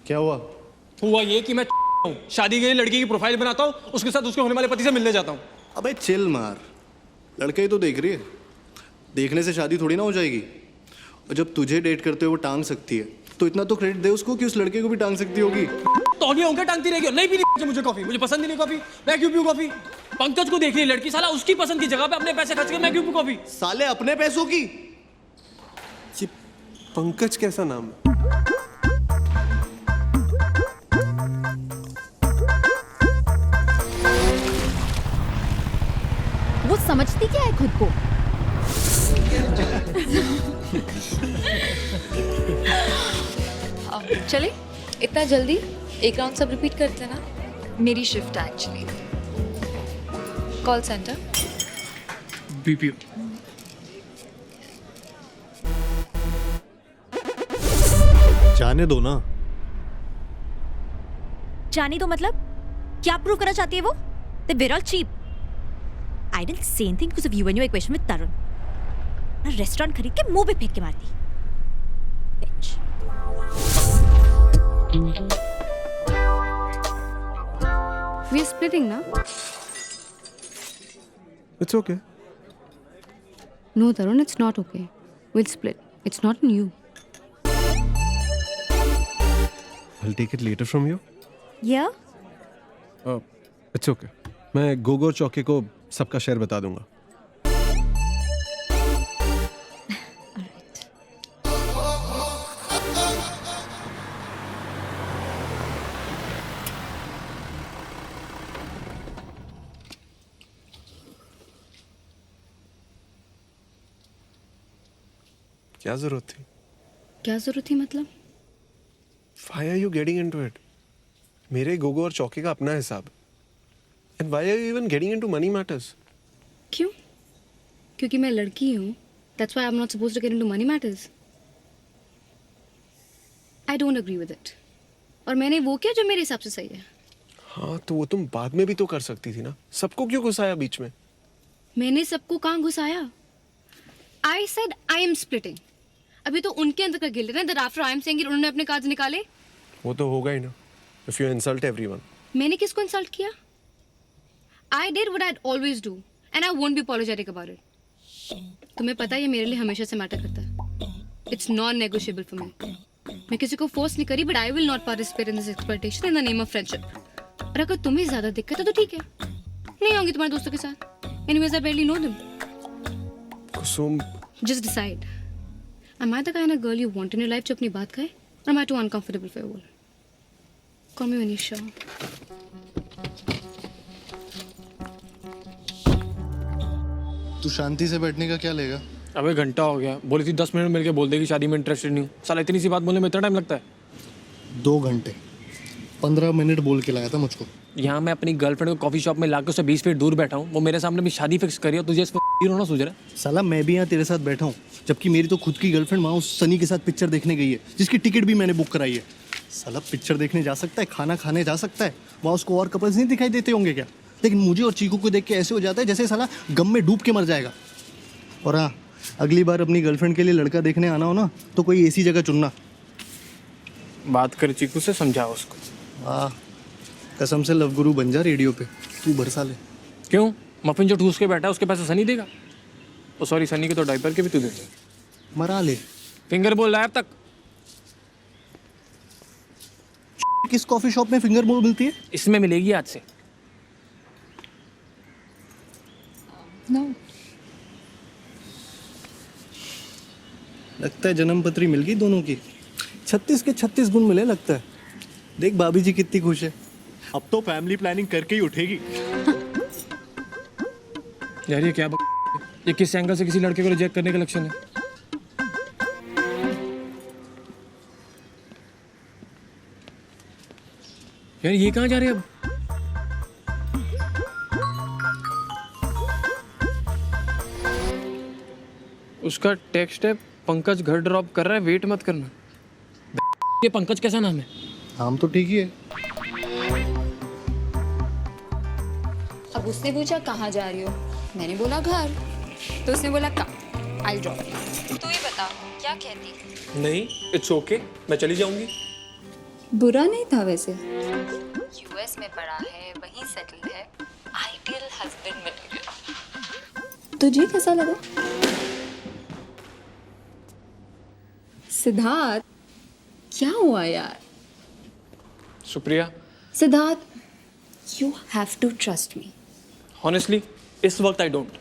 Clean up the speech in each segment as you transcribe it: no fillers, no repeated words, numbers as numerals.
क्या हुआ? हुआ ये कि मैं हूँ, शादी के लिए लड़की की प्रोफाइल बनाता हूँ, उसके साथ उसके होने वाले पति से मिलने जाता हूँ। अबे चिल मार, लड़का ही तो देख रही है, देखने से शादी थोड़ी ना हो जाएगी। और जब तुझे डेट करते हुए वो टांग सकती है तो इतना तो क्रेडिट दे उसको कि उस लड़के को भी टांग सकती होगी। तो नहीं होंगे टांगती रहेगी। नहीं पीनी मुझे कॉफी, मुझे पसंद ही नहीं कॉफी, मैं क्यों पीऊँ कॉफी? पंकज को देख रही है लड़की, साला उसकी पसंद की जगह पे अपने पैसे खर्च कर मैं क्यों पीऊँ कॉफी? साले अपने पैसों की। ये पंकज कैसा नाम है? वो समझती क्या है खुद को? चले इतना जल्दी एक राउंड सब रिपीट करते हैं ना। मेरी शिफ्ट है एक्चुअली। Call centre BPO. जाने दो ना। जाने दो मतलब क्या प्रूव करना चाहती है वो? They were all cheap. I didn't say anything because of you and your equation with Tarun. ना रेस्टोरेंट खरीद के मुंह पे फेंक के मारती। Bitch. We are splitting now. It's okay. No, Tarun, it's not okay. We'll split. It's not on you. I'll take it later from you. Yeah? It's okay. मैं गोगो और चौके को सबका शेयर बता दूंगा। क्या जरूरत थी? क्या जरूरत थी मतलब? Why are you getting into it? मेरे गोगो और चौके का अपना हिसाब। And why are you even getting into money matters? क्यों? क्योंकि मैं लड़की हूँ. That's why I'm not supposed to get into money matters. I don't agree with it. और मैंने वो किया जो मेरे हिसाब से सही है. हाँ तो वो तुम बाद में भी तो कर सकती थी ना। सबको क्यों घुसाया बीच में? मैंने सबको कहाँ घुसाया? I said I am splitting. अभी तो उनके अंदर का गिल्ट है ना, that after I am saying it, उन्होंने अपने कार्ड्स निकाले. वो तो होगा ही ना। If you insult everyone. मैंने किसको इंसल्ट किया? I did what I'd always do, and I won't be apologetic about it. तुम्हें पता है ये मेरे लिए हमेशा से मैटर करता है. It's non-negotiable for me. मैं किसी को फोर्स नहीं करी, but I will not participate in this exploitation in the name of friendship. और अगर तुम्हें ज्यादा दिक्कत है तो ठीक है, नहीं होंगी तुम्हारे दोस्तों के साथ. Anyways, I barely know them. Kusum, Just decide. Am I the kind of girl you want in your life जो अपनी बात कहे? Or am I too uncomfortable for your world? Call me when you're sure. तू शांति से बैठने का क्या लेगा? अबे घंटा हो गया, बोली थी 10 मिनट मिलके बोल देगी शादी में इंटरेस्टेड नहीं हूँ। साला इतनी सी बात बोलने में इतना टाइम लगता है? 2 घंटे 15 मिनट बोल के लाया था मुझको। यहाँ मैं अपनी गर्लफ्रेंड को कॉफी शॉप में लाकर उससे 20 फीट दूर बैठा हूँ, वो मेरे सामने भी शादी फिक्स करी और तुझे इसमें होना सूझ रहा है? साला मैं भी यहाँ तेरे साथ बैठा हूँ, जबकि मेरी तो खुद की गर्लफ्रेंड वहाँ उस सनी के साथ पिक्चर देखने गई है, जिसकी टिकट भी मैंने बुक कराई है। साला पिक्चर देखने जा सकता है, खाना खाने जा सकता है, वहाँ उसको और कपल्स नहीं दिखाई देते होंगे क्या? लेकिन मुझे और चीकू को देख के ऐसे हो जाता है जैसे साला गम में डूब के मर जाएगा। और हाँ, अगली बार अपनी गर्लफ्रेंड के लिए लड़का देखने आना हो ना तो कोई ऐसी जगह चुनना। बात कर चीकू से, समझाओ उसको। वाह, कसम से लव गुरु बन जा रेडियो पे, तू बरसा ले। क्यों? मफिन जो ठूस के बैठा है उसके पैसे सनी देगा? ओ सॉरी, सनी के तो डायपर के भी तू दे दे। मरा ले। फिंगर बोल रहा है अब तक? किस कॉफी शॉप में फिंगर बोल मिलती है? इसमें मिलेगी आज से। No. लगता है जन्म पत्री मिल गई दोनों की। 36 के 36 गुण मिले लगता है। देख भाभी जी कितनी खुश है। अब तो फैमिली प्लानिंग करके ही उठेगी। यार ये क्या ये किस एंगल से किसी लड़के को रिजेक्ट करने का लक्षण है? यार ये कहाँ जा रहे हैं अब? उसका टेक्स्ट है, पंकज घर ड्रॉप कर रहा है, वेट मत करना। ये पंकज कैसा नाम है? नाम तो ठीक ही है। अब उसने पूछा कहाँ जा रही हो, मैंने बोला घर, तो उसने बोला कम, आई ड्रॉप। तू ही बता क्या कहती? नहीं, इट्स ओके, मैं चली जाऊंगी। बुरा नहीं था वैसे। यूएस में पढ़ा है, वहीं सेटल्ड है, आइडियल हस्बैंड मटेरियल। तुझे कैसा लगा? सिद्धार्थ, क्या हुआ यार? Supriya, Siddharth, you have to trust me. Honestly इस वक्त आई डोंट।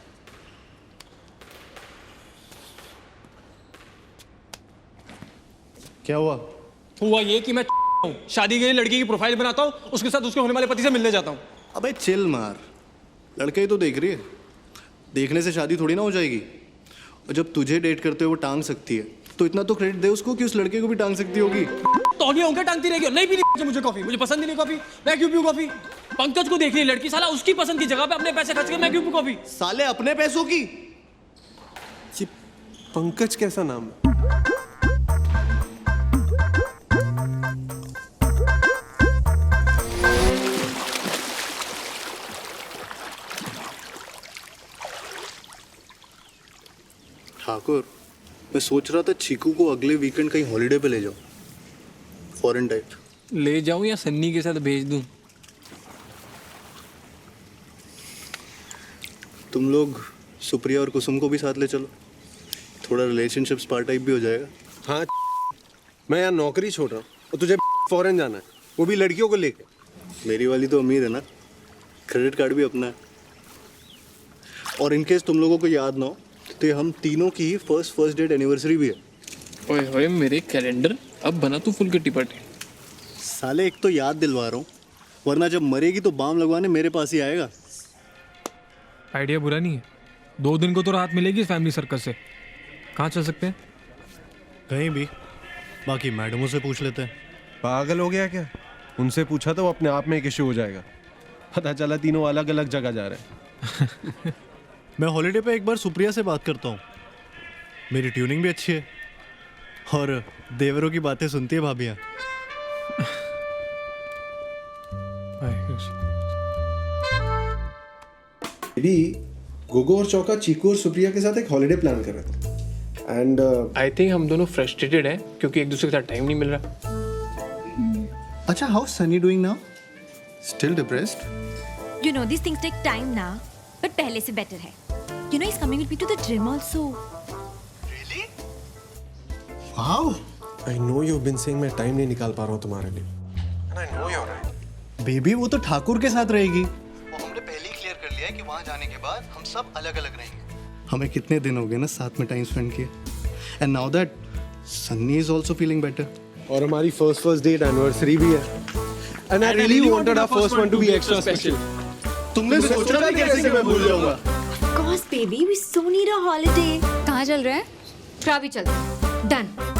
क्या हुआ? हुआ ये कि मैं हूँ, शादी के लिए लड़की की प्रोफाइल बनाता हूँ, उसके साथ उसके होने वाले पति से मिलने जाता हूँ। अबे चिल मार, लड़के ही तो देख रही है, देखने से शादी थोड़ी ना हो जाएगी। और जब तुझे डेट करते हुए वो टांग सकती है तो इतना तो क्रेडिट दे उसको कि उस लड़के को भी टांग सकती होगी। तो नहीं होंगे टांगती रहेगी। नहीं पीनी मुझे कॉफी, मुझे पसंद ही नहीं कॉफी, मैं क्यों पीऊँ कॉफी? पंकज को देख रही है लड़की, साला उसकी पसंद की जगह पे अपने पैसे खर्च कर मैं क्यों पीऊँ कॉफी? साले अपने पैसों की। ये पंकज कैसा नाम है? ठाकुर, मैं सोच रहा था चीकू को अगले वीकेंड कहीं हॉलीडे पे ले जाओ, फॉरेन टाइप। ले जाऊं या सन्नी के साथ भेज दूं? तुम लोग सुप्रिया और कुसुम को भी साथ ले चलो, थोड़ा रिलेशनशिप स्पार टाइप भी हो जाएगा। हाँ, मैं यहाँ नौकरी छोड़ रहा हूँ और तुझे फॉरेन जाना है, वो भी लड़कियों को लेके। मेरी वाली तो अमीर है ना, क्रेडिट कार्ड भी अपना है। और इनकेस तुम लोगों को याद ना हो तो ये हम तीनों की ही फर्स्ट डेट एनिवर्सरी भी है। ओए होए मेरे कैलेंडर, अब बना तू फुल किट्टी पार्टी। साले एक तो याद दिलवा रहा हूँ, वरना जब मरेगी तो बाम लगवाने मेरे पास ही आएगा। आइडिया बुरा नहीं है। 2 दिन को तो राहत मिलेगी फैमिली सर्कस से। कहाँ चल सकते हैं? कहीं भी, बाकी मैडमों से पूछ लेते हैं। पागल हो गया क्या? उनसे पूछा तो वो अपने आप में एक इशू हो जाएगा। पता चला तीनों अलग अलग जगह जा रहे हैं। मैं हॉलीडे पे एक बार सुप्रिया से बात करता हूँ, मेरी ट्यूनिंग भी अच्छी है और देवरों की बातें सुनती है भाभियाँ। भी गोगो और चौका चीकू और सुप्रिया के साथ एक हॉलीडे प्लान कर रहे थे एंड आई थिंक हम दोनों फ्रस्ट्रेटेड हैं क्योंकि एक दूसरे के साथ टाइम नहीं मिल रहा। अच्छा, how Sunny doing now? Still depressed? You know these things take time now, but पहले से better है. You know he's coming with me to the gym also. Wow, I know you have been saying मैं time नहीं निकाल पा रहा हूँ तुम्हारे लिए and I know you are right. Baby वो तो ठाकुर के साथ रहेगी। वो हमने पहले ही क्लियर कर लिया है कि वहाँ जाने के बाद हम सब अलग अलग रहेंगे। हमें कितने दिन हो गए ना साथ में टाइम स्पेंड किए। And now that Sunny is also feeling better. और हमारी फर्स्ट डेट एनिवर्सरी भी है and I really wanted our first one to be extra special. तुमने सोचा था कैसे मैं भूल जाऊंगा? Of course, baby, we so need a holiday. कहाँ चल रहे हैं? प्रावी चलते हैं। डन।